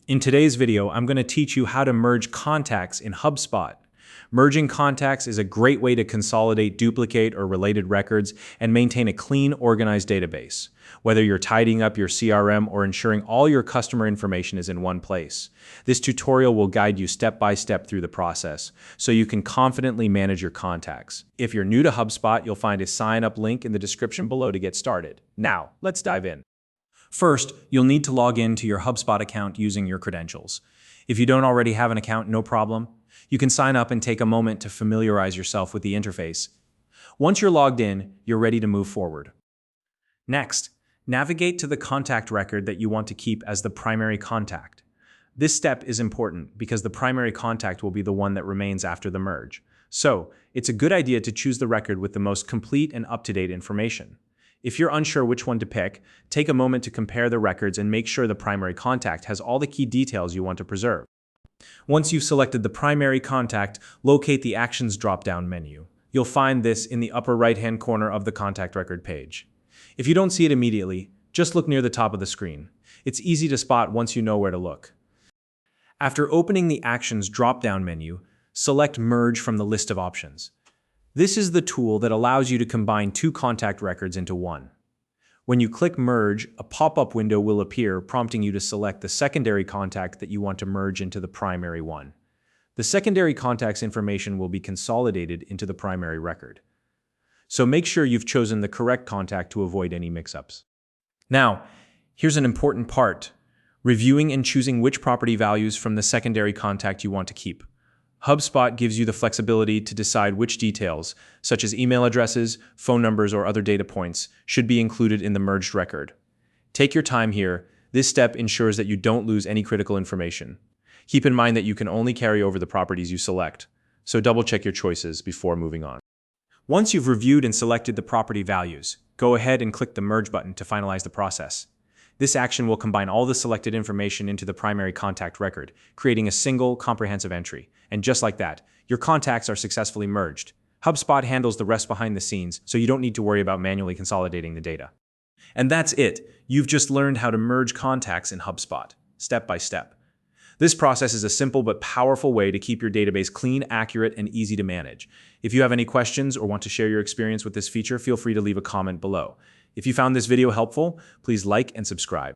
In today's video, I'm going to teach you how to merge contacts in HubSpot. Merging contacts is a great way to consolidate duplicate or related records and maintain a clean, organized database, whether you're tidying up your CRM or ensuring all your customer information is in one place. This tutorial will guide you step by step through the process, so you can confidently manage your contacts. If you're new to HubSpot, you'll find a sign up link in the description below to get started. Now, let's dive in. First, you'll need to log in to your HubSpot account using your credentials. If you don't already have an account, no problem. You can sign up and take a moment to familiarize yourself with the interface. Once you're logged in, you're ready to move forward. Next, navigate to the contact record that you want to keep as the primary contact. This step is important because the primary contact will be the one that remains after the merge. So, it's a good idea to choose the record with the most complete and up-to-date information. If you're unsure which one to pick, take a moment to compare the records and make sure the primary contact has all the key details you want to preserve. Once you've selected the primary contact, locate the Actions drop-down menu. You'll find this in the upper right-hand corner of the contact record page. If you don't see it immediately, just look near the top of the screen. It's easy to spot once you know where to look. After opening the Actions drop-down menu, select Merge from the list of options. This is the tool that allows you to combine two contact records into one. When you click Merge, a pop-up window will appear prompting you to select the secondary contact that you want to merge into the primary one. The secondary contact's information will be consolidated into the primary record. So make sure you've chosen the correct contact to avoid any mix-ups. Now, here's an important part: reviewing and choosing which property values from the secondary contact you want to keep. HubSpot gives you the flexibility to decide which details, such as email addresses, phone numbers, or other data points, should be included in the merged record. Take your time here. This step ensures that you don't lose any critical information. Keep in mind that you can only carry over the properties you select, so double-check your choices before moving on. Once you've reviewed and selected the property values, go ahead and click the Merge button to finalize the process. This action will combine all the selected information into the primary contact record, creating a single, comprehensive entry. And just like that, your contacts are successfully merged. HubSpot handles the rest behind the scenes, so you don't need to worry about manually consolidating the data. And that's it. You've just learned how to merge contacts in HubSpot, step by step. This process is a simple but powerful way to keep your database clean, accurate, and easy to manage. If you have any questions or want to share your experience with this feature, feel free to leave a comment below. If you found this video helpful, please like and subscribe.